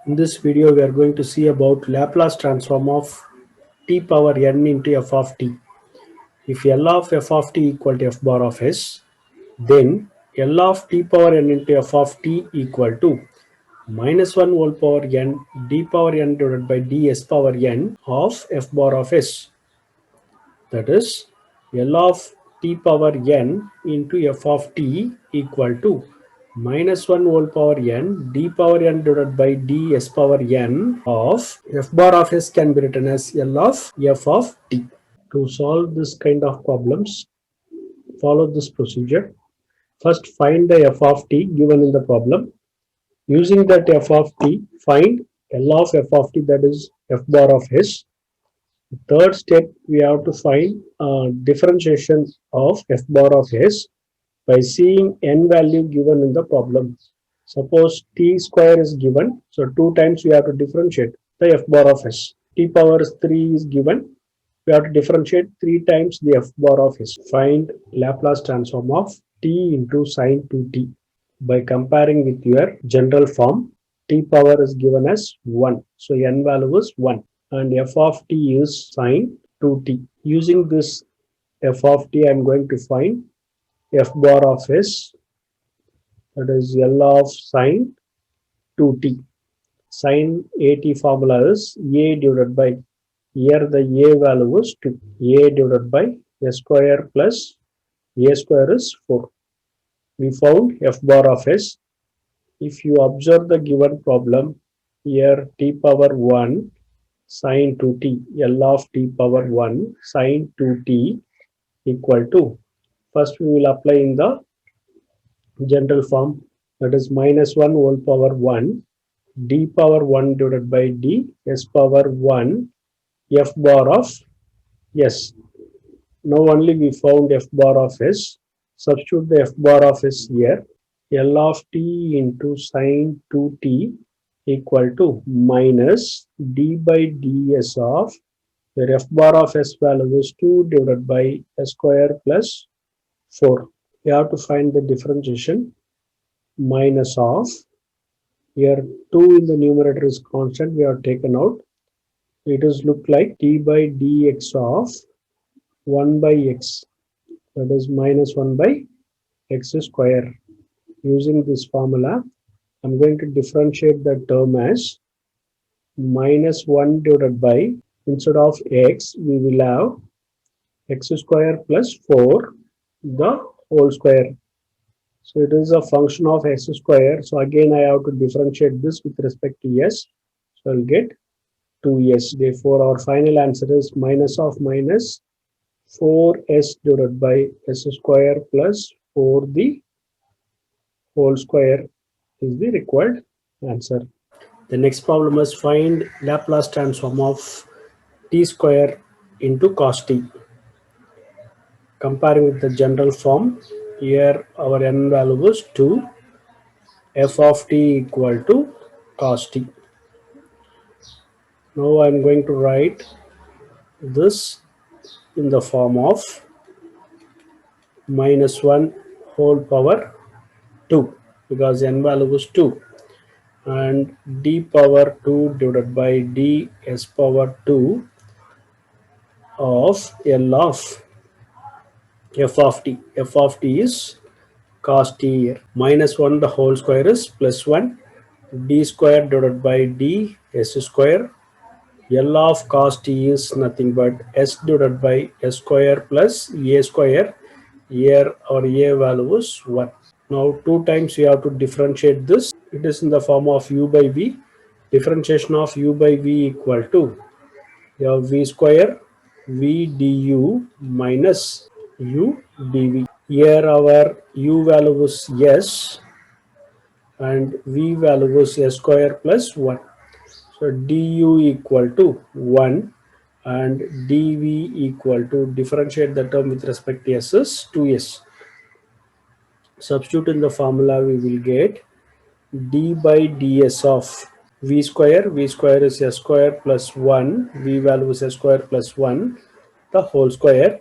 In this video, we are going to see about Laplace transform of t power n into f of t. If L of f of t equal to f bar of s, then L of t power n into f of t equal to minus 1 whole power n d power n divided by ds power n of f bar of s. That is L of t power n into f of t equal to minus 1 whole power n d power n divided by ds power n of f bar of s can be written as L of f of t. To solve this kind of problems, follow this procedure. First, find the f of t given in the problem. Using that f of t, find L of f of t, that is f bar of s. Third step, we have to find differentiation of f bar of s by seeing n value given in the problem. Suppose t square is given, so 2 times we have to differentiate the f bar of s. T power 3 is given, we have to differentiate 3 times the f bar of s. Find Laplace transform of t into sine 2t by comparing with your general form. T power is given as 1, so n value is 1 and f of t is sine 2t. Using this f of t, I am going to find f bar of s, that is L of sine 2t. Sine at formula is a divided by, here the a value is 2, a divided by a square plus a square is 4. We found f bar of s. If you observe the given problem, here t power 1 sine 2t, L of t power 1 sine 2t equal to, first we will apply in the general form, that is minus 1 whole power 1 d power 1 divided by d s power 1 f bar of s. Now only we found f bar of s. Substitute the f bar of s here. L of t into sine 2t equal to minus d by ds of, where f bar of s value is 2 divided by s square plus 4. We have to find the differentiation. Minus of, here 2 in the numerator is constant, we have taken out. It is look like t by dx of 1 by x, that is minus 1 by x square. Using this formula, I'm going to differentiate the term as minus 1 divided by, instead of x, we will have x square plus 4 the whole square. So it is a function of s square. So again, I have to differentiate this with respect to s. So I'll get 2s. Therefore, our final answer is minus of minus 4s divided by s square plus 4 the whole square is the required answer. The next problem is find Laplace transform of t square into cos t. Comparing with the general form, here our n value is 2, f of t equal to cos t. Now I am going to write this in the form of minus 1 whole power 2, because n value is 2, and d power 2 divided by d s power 2 of L of f of t. F of t is cos t here. Minus 1 the whole square is plus 1, d square divided by d s square. L of cos t is nothing but s divided by s square plus a square. Here our a value is 1. Now 2 times we have to differentiate this. It is in the form of u by v. Differentiation of u by v equal to, you have v square v du minus u dv. Here our u value is s and v value is s square plus 1. So du equal to 1 and dv equal to, differentiate the term with respect to s is 2s. Substitute in the formula, we will get d by ds of v square is s square plus 1, v value is s square plus 1, the whole square,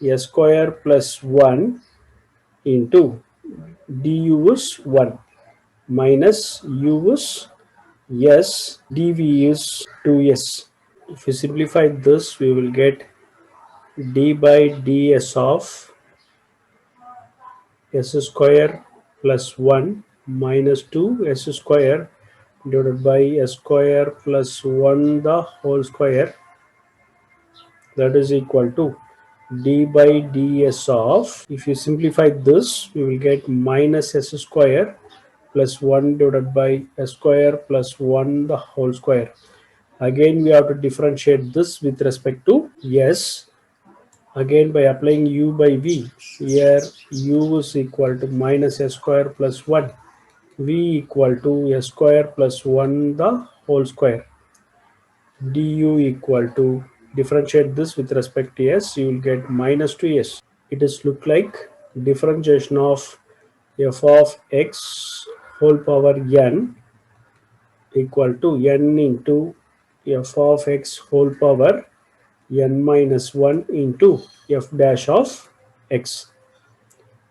s square plus 1 into du is 1 minus u is s, dv is 2s. If we simplify this, we will get d by ds of s square plus 1 minus 2 s square divided by s square plus 1 the whole square, that is equal to d by ds of, if you simplify this, we will get minus s square plus 1 divided by s square plus 1 the whole square. Again we have to differentiate this with respect to s. Again by applying u by v, here u is equal to minus s square plus 1, v equal to s square plus 1 the whole square, du equal to, differentiate this with respect to s, you will get minus 2s. It is look like differentiation of f of x whole power n equal to n into f of x whole power n minus 1 into f dash of x.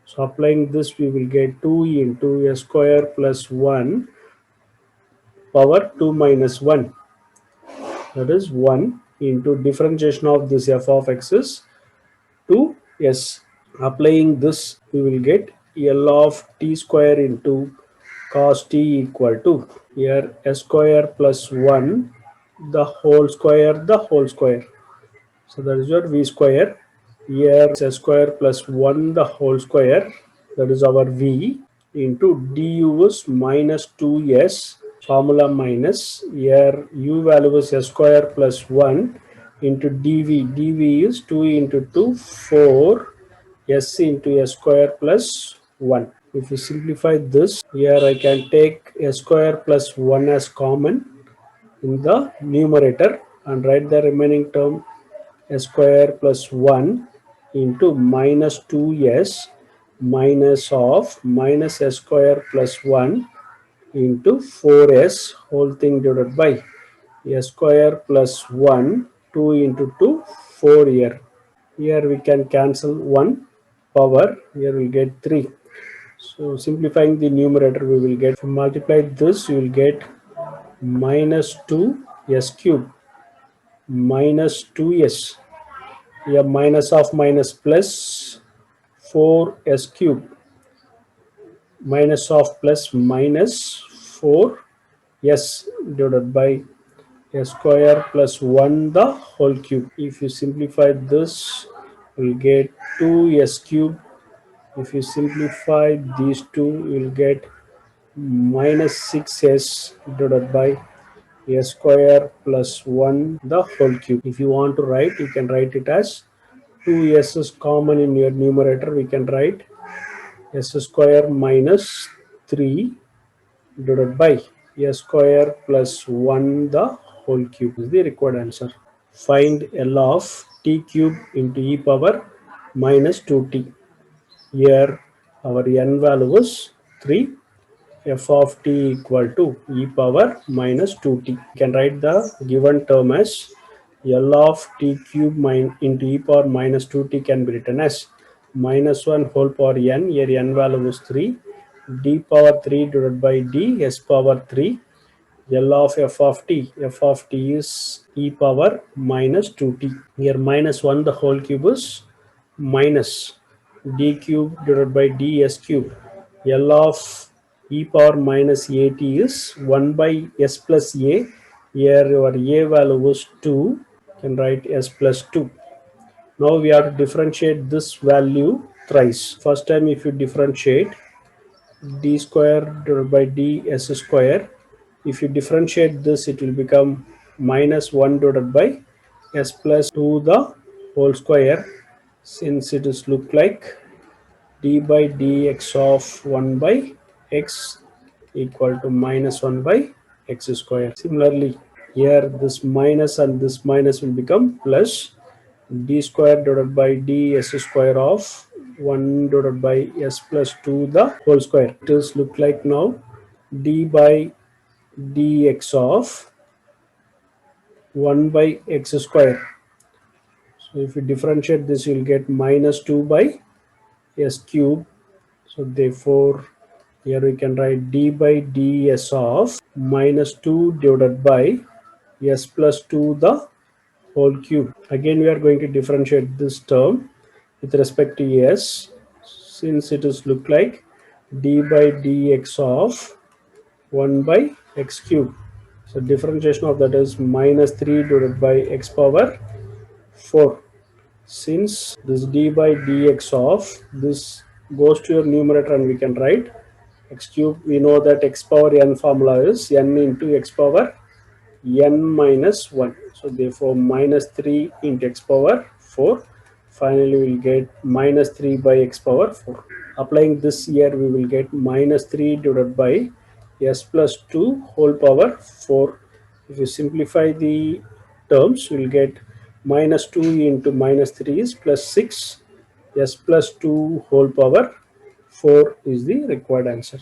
So applying this, we will get 2 into s square plus 1 power 2 minus 1, that is 1 into differentiation of this f of x is 2s. Applying this, we will get L of t square into cos t equal to, here s square plus 1 the whole square. So that is your v square. Here s square plus 1 the whole square, that is our v, into du is minus 2s, formula minus, here u value is s square plus 1 into dv is 2 into 2 4 s into s square plus 1. If we simplify this, here I can take s square plus 1 as common in the numerator and write the remaining term s square plus 1 into minus 2s minus of minus s square plus 1 into 4s whole thing divided by s square plus 1, 2 into 2 4 here. Here we can cancel 1 power, here we get 3. So simplifying the numerator, we will get, if you multiply this, you will get minus 2 s cube minus 2s, here minus of minus plus 4 s cube minus of plus minus 4 s divided by s square plus 1 the whole cube. If you simplify this, you will get 2 s cube. If you simplify these two, you will get minus 6s divided by s square plus 1 the whole cube. If you want to write, you can write it as 2s is common in your numerator. We can write s square minus 3 divided by s square plus 1 the whole cube is the required answer. Find L of t cube into e power minus 2t. Here our n value is 3, f of t equal to e power minus 2t. You can write the given term as L of t cube into e power minus 2t can be written as minus 1 whole power n, here n value is 3, d power 3 divided by d s power 3, L of f of t is e power minus 2t. Here minus 1 the whole cube is minus d cube divided by ds cube. L of e power minus at is 1 by s plus a. Here your a value is 2. You can write s plus 2. Now we have to differentiate this value thrice. First time if you differentiate d square divided by ds square, if you differentiate this, it will become minus 1 divided by s plus 2 the whole square, since it is look like d by dx of 1 by x equal to minus 1 by x square. Similarly, here this minus and this minus will become plus d square divided by ds square of 1 divided by s plus 2 the whole square. It is look like now d by dx of 1 by x square. So if you differentiate this, you will get minus 2 by s cube. So therefore, d by dx of 1 by x square is equal to minus 1 by x square. So if you differentiate this, you will get minus 2 by s cube. So if you differentiate this, you will get minus 2 by s cube. So therefore, d by dx of 1 by x square is equal to minus 2 by s cube. So if you differentiate this, you will get minus 2 by Here we can write d by ds of minus 2 divided by s plus 2 the whole cube. Again we are going to differentiate this term with respect to s, since it is look like d by dx of 1 by x cube. So differentiation of that is minus 3 divided by x power 4. Since this d by dx of this goes to your numerator and we can write x cube, we know that x power n formula is n into x power n minus 1. So therefore minus 3 into x power 4. Finally we will get minus 3 by x power 4. Applying this here we will get minus 3 divided by s plus 2 whole power 4. If you simplify the terms, we will get minus 2 into minus 3 is plus 6. S plus 2 whole power 4 is the required answer.